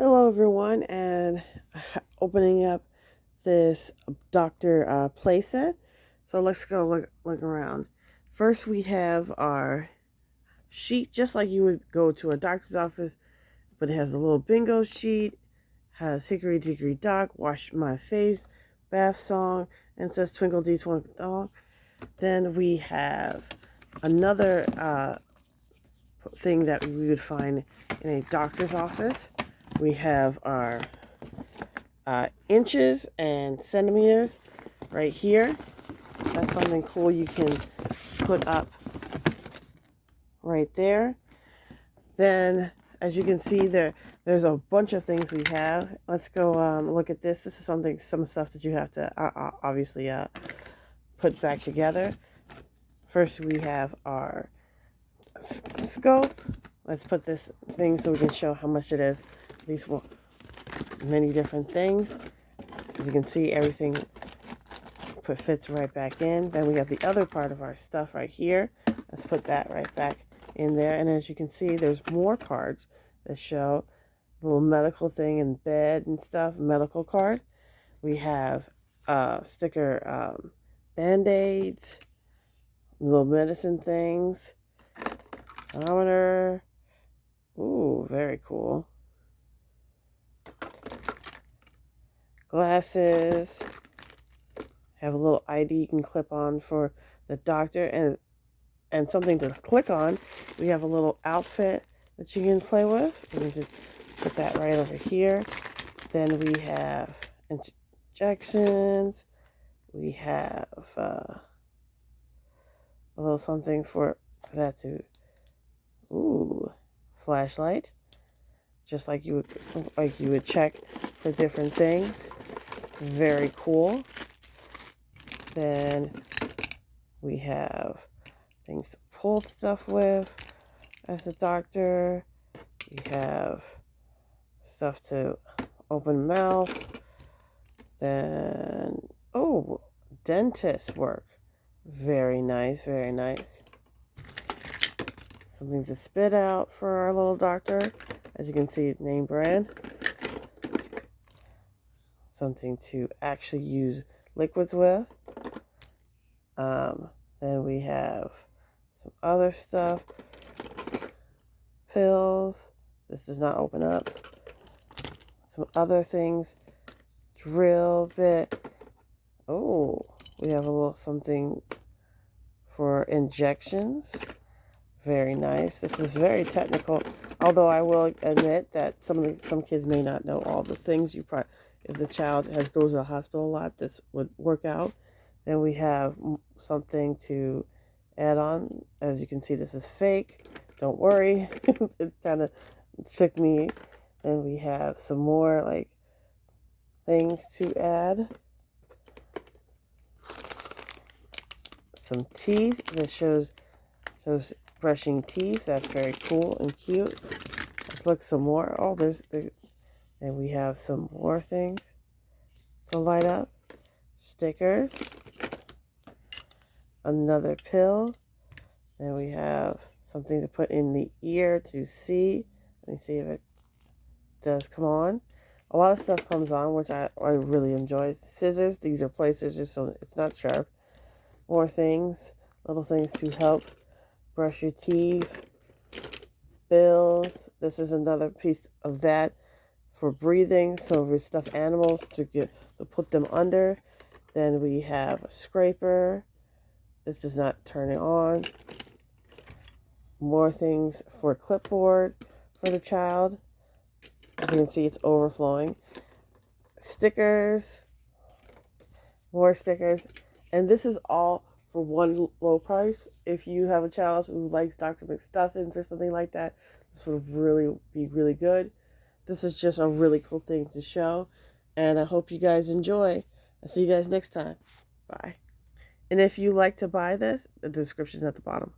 Hello everyone, and opening up this Dr. Playset. So let's go look around. First we have our sheet, just like you would go to a doctor's office, but it has a little bingo sheet, has Hickory Dickory Dock, Wash My Face, Bath Song, and says Twinkle Dee Twinkle Dog. Then we have another thing that we would find in a doctor's office. We have our inches and centimeters right here. That's something cool you can put up right there. Then, as you can see, there's a bunch of things we have. Let's go look at this. This is some stuff that you have to obviously put back together. First, we have our scope. Let's put this thing so we can show how much it is. These many different things. As you can see, everything fits right back in. Then we have the other part of our stuff right here. Let's put that right back in there. And as you can see, there's more cards that show a little medical thing in bed and stuff, medical card. We have sticker band-aids, little medicine things, thermometer. Ooh, very cool. Glasses. Have a little ID you can clip on for the doctor, and something to click on. We have a little outfit that you can play with. You can just put that right over here. Then we have injections. We have a little something for that to, flashlight, just like you would check for different things. Very cool. Then we have things to pull stuff with as a doctor. We have stuff to open mouth. Then, dentist work. Very nice, very nice. Something to spit out for our little doctor. As you can see, name brand. Something to actually use liquids with. Then we have some other stuff. Pills. This does not open up. Some other things. Drill bit. Oh, we have a little something for injections. Very nice. This is very technical, although I will admit that some kids may not know all the things. If the child goes to the hospital a lot, this would work out. Then we have something to add on. As you can see, this is fake. Don't worry. It kind of shook me. Then we have some more things to add. Some teeth that shows brushing teeth. That's very cool and cute. Let's look some more. Oh, and we have some more things to light up. Stickers. Another pill. Then we have something to put in the ear to see. Let me see if it does come on. A lot of stuff comes on, which I really enjoy. Scissors. These are play scissors, so it's not sharp. More things. Little things to help brush your teeth. Bills. This is another piece of that for breathing. So we stuff animals to put them under. Then we have a scraper. This does not turn it on. More things for clipboard for the child. As you can see, it's overflowing. Stickers. More stickers. And this is all for one low price. If you have a child who likes Dr. McStuffins or something like that, this would really be really good. This is just a really cool thing to show. And I hope you guys enjoy. I'll see you guys next time. Bye. And if you like to buy this, the description is at the bottom.